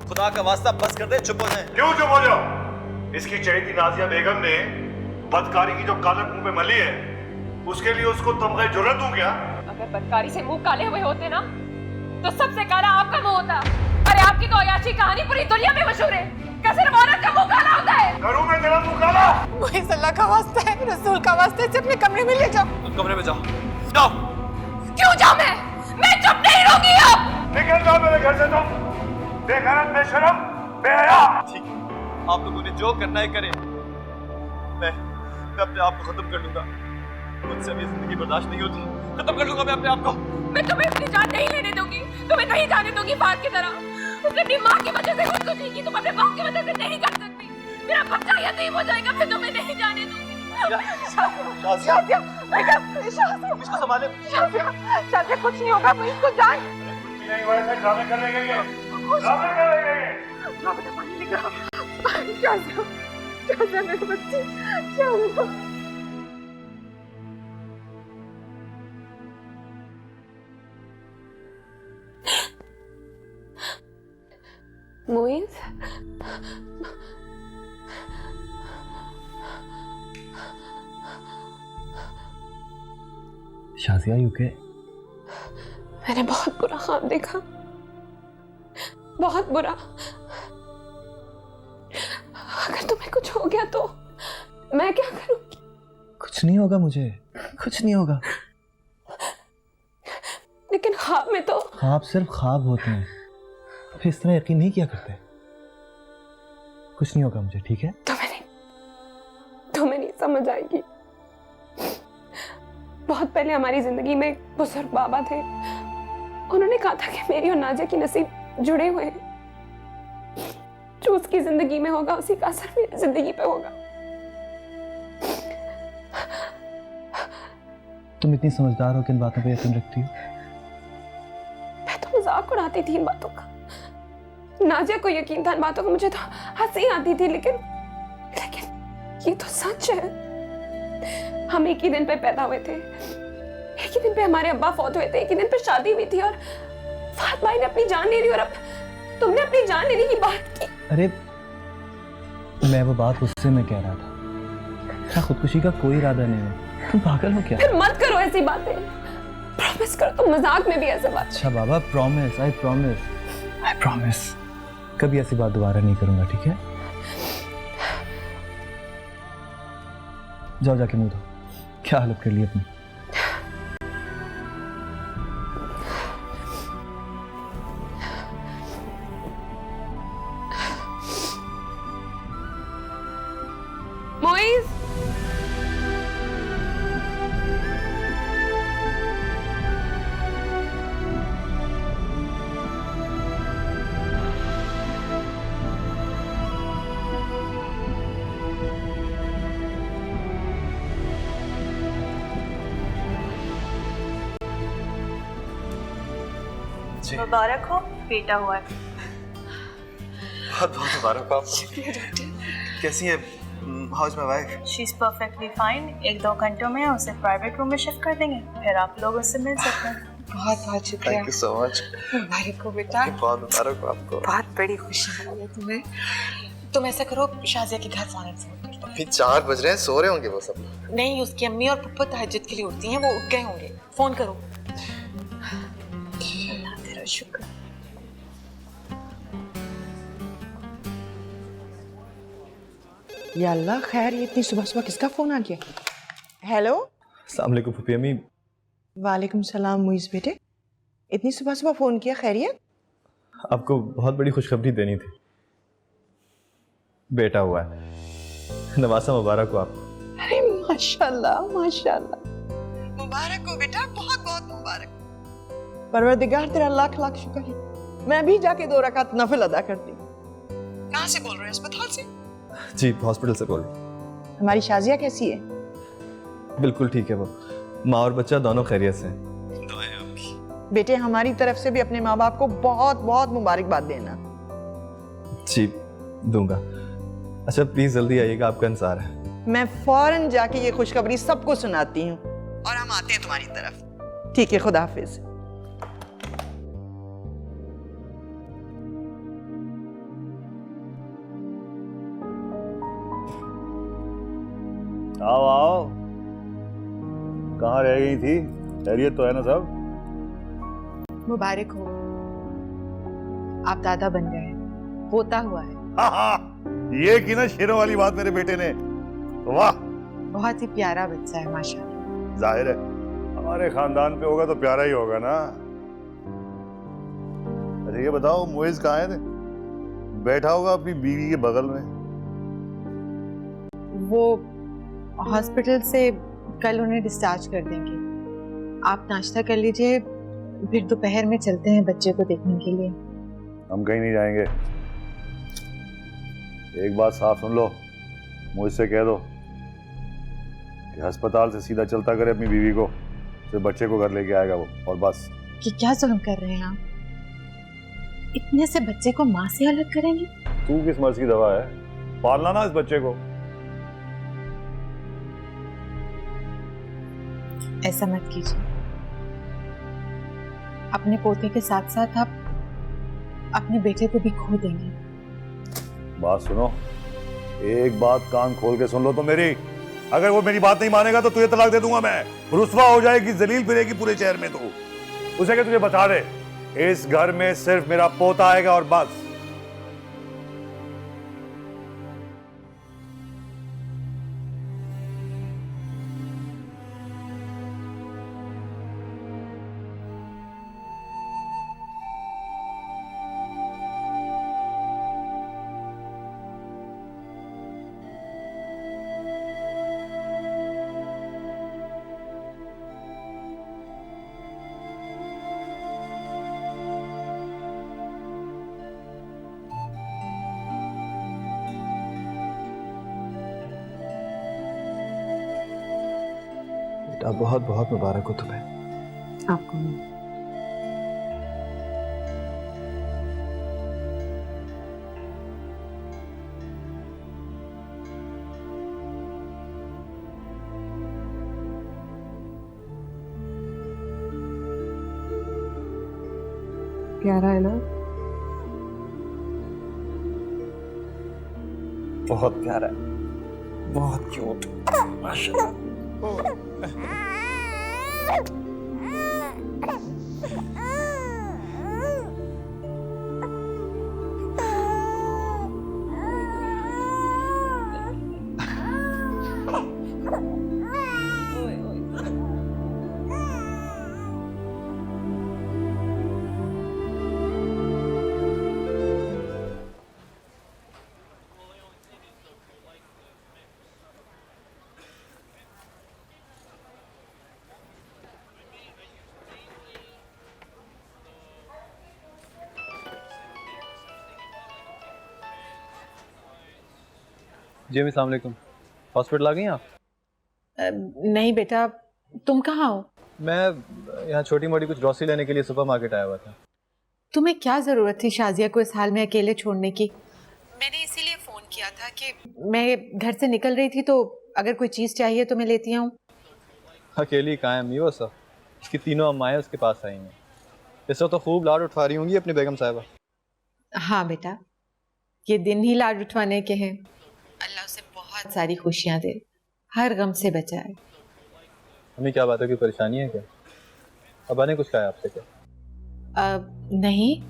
खुदा का वास्ता बस कर दे, चुप हो जाए। क्यों चुप हो जाओ? इसकी चहेती नाजिया बेगम ने बदकारी की जो कालक मुंह पे मली है, उसके लिए उसको तमगा जुर्रत दूं क्या? अगर बदकारी से मुंह काले हुए होते ना, तो सबसे काला आपका मुंह होता। अरे आपकी तो अयाशी कहानी पूरी दुनिया में मशहूर है कि सिर्फ औरत का मुंह काला होता है। करूं मैं तेरा मुंह काला? मुइज़, अल्लाह का वास्ता है, रसूल का वास्ता है, इसे अपने कमरे में ले जाओ। कमरे में जाओ, जाओ। क्यों जाऊं मैं चुप नहीं रहूंगी अब। निकल जाओ मेरे घर से तुम, बेगैरत, बेशरम, बेहया। ठीक, आप लोगों ने जो करना है करें। मैं अपने आप को खत्म कर लूंगा। मुझसे अभी जिंदगी बर्दाश्त नहीं होती। खत्म कर लूंगा मैं अपने आप को। मैं तुम्हें अपनी जान नहीं लेने दूंगी, तुम्हें नहीं जाने दूंगी फाद की तरह। उसने अपनी माँ की वजह से खुदकुशी की, तुम अपने बाप की वजह से नहीं कर सकती। मेरा बच्चा यतीम हो जाएगा, मैं तुम्हें नहीं जाने दूंगी। शाज़िया, इसको संभाले। शाज़िया, कुछ नहीं होगा, मुइज़ को जान। नहीं वैसे ड्रामे करने गई है, ड्रामे करने गई है। हाँ बेटा, पानी लेकर आओ। शाज़िया मेरे बच्चे, शाज़िया। मुइज़, शाज़िया, यू के? मैंने बहुत बुरा ख्वाब देखा, बहुत बुरा। अगर तुम्हें कुछ हो गया तो मैं क्या करूंगी? कुछ नहीं होगा मुझे, कुछ नहीं होगा। लेकिन ख्वाब में तो। ख्वाब सिर्फ ख्वाब होते हैं, फिर इस तरह यकीन नहीं किया करते। कुछ नहीं होगा मुझे, ठीक है? तुम्हें नहीं समझ आएगी। बहुत पहले हमारी जिंदगी में एक बुजुर्ग बाबा थे। उन्होंने कहा था कि मेरी और नाजिया की नसीब जुड़े हुए हैं। जो उसकी जिंदगी में होगा उसी का असर मेरी जिंदगी पे होगा। तुम इतनी समझदार हो कि इन बातों पे यकीन रखती हो? मैं तो मजाक उड़ाती थी इन बातों का। नाजिया को यकीन था इन बातों का, मुझे तो हंसी आती थी। लेकिन ये तो सच है। हम एक ही दिन पे पैदा हुए थे, एक ही दिन पे हमारे अब्बा फौत हुए थे, एक ही दिन पे शादी हुई थी, और फात भाई ने अपनी जान ले ली और अब तुमने अपनी जान लेने की बात की। अरे मैं वो बात गुस्से में कह रहा था। मेरा खुदकुशी का कोई इरादा नहीं है। तुम पागल हो क्या? फिर मत करो ऐसी बातें। प्रॉमिस करो, तुम मजाक में भी ऐसे बात। अच्छा बाबा, प्रॉमिस, आई प्रॉमिस कभी ऐसी बात दोबारा नहीं करूंगा, ठीक है? जाओ जाके मुंह धो। क्या हालत कर ली अपनी? मुइज़, मुबारक हो, बेटा हुआ है। बहुत बहुत मुबारक आपको। कैसी है? How is my wife? She is perfectly fine. 1-2 घंटों में उसे प्राइवेट रूम में शिफ्ट कर देंगे, फिर आप लोग उससे मिल सकते हैं। बहुत बहुत शुक्रिया। Thank you so much. मुबारक हो बेटा। बहुत मुबारक हो आपको। बहुत बड़ी खुशी मिली है तुम्हें। तुम ऐसा करो, शाज़िया के घर फौरन फोन कर दो। अभी 4 बज रहे हैं, सो रहे होंगे वो सब। नहीं, उसकी अम्मी और पप्पा तहज्जुद के लिए उठती हैं, वो उठ गए होंगे। फोन करो। अल्लाह तेरा शुक्र। या अल्लाह, खैर ये इतनी सुबह सुबह किसका फोन आ गया? हेलो। अस्सलाम वालेकुम फूफी अम्मी। वालेकुम सलाम मुइज़ बेटे, इतनी सुबह सुबह फोन किया, खैरियत? आपको बहुत बड़ी खुशखबरी देनी थी। बेटा हुआ है। नवासा मुबारक हो आपको। अरे माशाल्लाह माशाल्लाह, मुबारक हो बेटा, बहुत बहुत मुबारक। परवरदिगार तेरा लाख लाख शुक्र है। मैं भी जाके 2 रकात नफिल अदा करती। कहाँ से बोल रहे हैं? अस्पताल से? जी, हॉस्पिटल से बोल रहा हमारी शाज़िया कैसी है? हूँ। बिल्कुल ठीक है वो। माँ और बच्चा दोनों खैरियत से हैं। दुआएं आपकी। बेटे, हमारी तरफ से भी अपने माँ बाप को बहुत बहुत मुबारकबाद देना। जी दूंगा। अच्छा प्लीज जल्दी आइएगा, आपका इंतजार है। मैं फौरन जाके ये खुशखबरी सबको सुनाती हूँ और हम आते हैं तुम्हारी तरफ। ठीक है, खुदा हाफिज। आओ आओ, कहाँ रह गई थी? खैरियत तो है ना सब? मुबारक हो, आप दादा बन गए, पोता हुआ है। हाँ, ये की ना शेरों वाली बात मेरे बेटे ने। वाह, बहुत ही प्यारा बच्चा है माशाल्लाह। जाहिर है हमारे खानदान पे होगा तो प्यारा ही होगा ना। अरे ये बताओ, मुइज कहाँ है? बैठा होगा अपनी बीवी के बगल में। वो हॉस्पिटल से कल उन्हें डिस्चार्ज कर देंगे। आप नाश्ता कर लीजिए, फिर दोपहर में चलते हैं बच्चे को देखने के लिए। हम कहीं नहीं जाएंगे। एक बात साफ सुन लो, मुझसे कह दो कि अस्पताल से सीधा चलता करे अपनी बीवी को, फिर बच्चे को घर लेके आएगा वो, और बस। कि क्या जुल्म कर रहे हैं आप? इतने से बच्चे को माँ से अलग करेंगे? तू किस मर्ज की दवा है? पालना ना इस बच्चे को। ऐसा मत कीजिए, अपने पोते के साथ साथ आप अपने बेटे को भी खो देंगे। बात सुनो, एक बात कान खोल के सुन लो तो मेरी। अगर वो मेरी बात नहीं मानेगा तो तुझे तलाक दे दूंगा मैं। रुस्वा हो जाएगी, जलील फिरेगी पूरे शहर में। तू उसे क्या तुझे बता दे, इस घर में सिर्फ मेरा पोता आएगा और बस। बेटा बहुत बहुत मुबारक हो तुम्हें। आपको नहीं। प्यारा है ना? बहुत प्यारा है, बहुत क्यूट, माशाल्लाह। जी अस्सलाम वालेकुम। हॉस्पिटल आ गई आप? नहीं बेटा, तुम कहाँ हो? मैं यहाँ छोटी मोटी कुछ ग्रोसरी लेने के लिए सुपरमार्केट आया हुआ था। तुम्हें क्या जरूरत थी शाजिया को इस हाल में अकेले छोड़ने की? मैंने इसीलिए फोन किया था कि मैं घर से निकल रही थी, तो अगर कोई चीज चाहिए तो मैं लेती आऊँ। अकेली कहाँ है वो सब? इसकी तीनों अम्माएं उसके पास आई हैं। इस वक्त तो खूब लाड उठा रही होंगी अपनी बेगम साहिबा। हाँ बेटा, ये दिन ही लाड उठवाने के हैं। अल्लाह उसे बहुत सारी खुशियाँ दे, हर गम से बचाए। हमें क्या बात है, कोई परेशानी है क्या? अब्बा ने कुछ कहा आपसे क्या? नहीं,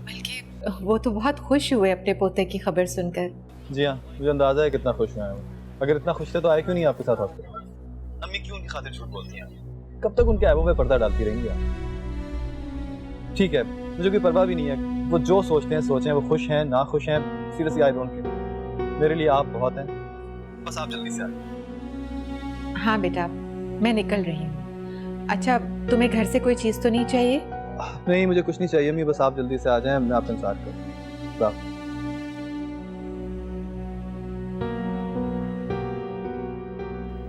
बल्कि वो तो बहुत खुश हुए अपने पोते की खबर सुनकर। जी हाँ, मुझे अंदाजा है कितना खुश हुए हैं वो। अगर इतना खुश थे तो आए क्यों नहीं आपके साथ हॉस्पिटल? अम्मी क्यों उनकी खातिर झूठ बोलती हैं? कब तक उनके ऐबों पे पर्दा डालती रहेंगी आप? ठीक है, मुझे कोई परवाह भी नहीं है, वो जो सोचते हैं सोचें। वो खुश हैं ना खुश हैं, सीरियसली आई डोंट केयर। मेरे लिए आप बहुत हैं, बस आप जल्दी से आइए। हाँ बेटा, मैं निकल रही हूँ। अच्छा, तुम्हें घर से कोई चीज़ तो नहीं चाहिए? नहीं, मुझे कुछ नहीं चाहिए अम्मी, बस आप जल्दी से आ जाएं, मैं आपका इंतजार करूँ।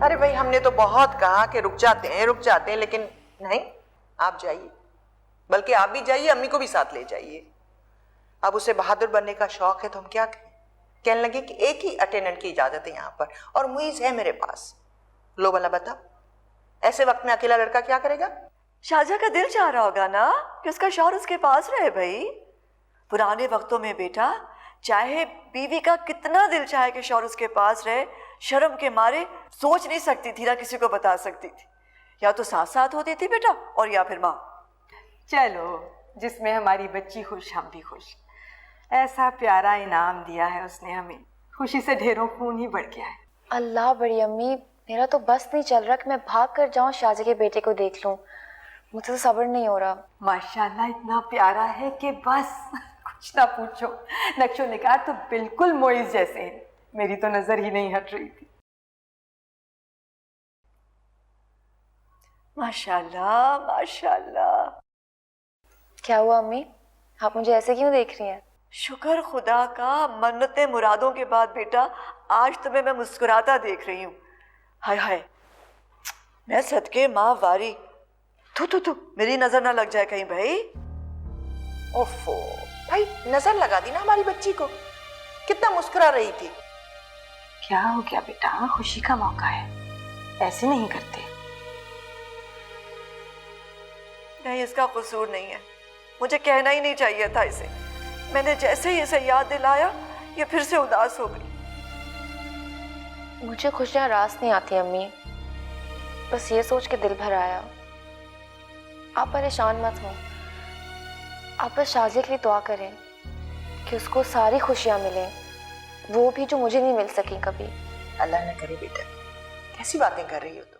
अरे भाई, हमने तो बहुत कहा कि रुक जाते हैं, लेकिन नहीं, आप जाइए। बल्कि आप भी जाइए, अम्मी को भी साथ ले जाइए। अब उसे बहादुर बनने का शौक है तो हम क्या करें? कहने लगे कि एक ही अटेंडेंट की इजाजत है यहाँ पर, और मुइज है मेरे पास। लो भला बता, ऐसे वक्त में अकेला लड़का क्या करेगा? शाहजहां का दिल चाह रहा होगा ना कि उसका शौहर उसके पास रहे। भाई, पुराने वक्तों में बेटा, चाहे बीवी का कितना दिल चाहे कि शौहर उसके पास रहे, शर्म के मारे सोच नहीं सकती थी ना किसी को बता सकती थी। या तो साथ साथ होती थी बेटा और या फिर माँ। चलो, जिसमें हमारी बच्ची खुश हम भी खुश। ऐसा प्यारा इनाम दिया है उसने हमें, खुशी से ढेरों खून ही बढ़ गया है। अल्लाह बड़ी अम्मी, मेरा तो बस नहीं चल रहा कि मैं भाग कर जाऊं शाहजी के बेटे को देख लूं। मुझे तो सब्र नहीं हो रहा। माशाल्लाह इतना प्यारा है कि बस कुछ ना पूछो। नक्शो निगार तो बिल्कुल मोइज जैसे हैं। मेरी तो नजर ही नहीं हट रही थी। माशाल्लाह माशाल्लाह। क्या हुआ अम्मी, आप मुझे ऐसे क्यों देख रही हैं? शुक्र खुदा का, मन्नतें मुरादों के बाद बेटा आज तुम्हें मैं मुस्कुराता देख रही हूँ। हाय हाय, मैं सदके माँ वारी। तू मेरी नजर ना लग जाए कहीं भाई। ओफो भाई, नजर लगा दी ना हमारी बच्ची को, कितना मुस्कुरा रही थी। क्या हो गया बेटा, खुशी का मौका है, ऐसे नहीं करते। नहीं, इसका कसूर नहीं है, मुझे कहना ही नहीं चाहिए था इसे। मैंने जैसे ही इसे याद दिलाया ये फिर से उदास हो गई। मुझे खुशियाँ रास नहीं आती अम्मी, बस ये सोच के दिल भर आया। आप परेशान मत हो, आप बस शाहजी के लिए दुआ करें कि उसको सारी खुशियाँ मिलें, वो भी जो मुझे नहीं मिल सकी कभी। अल्लाह न करे बेटा, कैसी बातें कर रही हो तुम।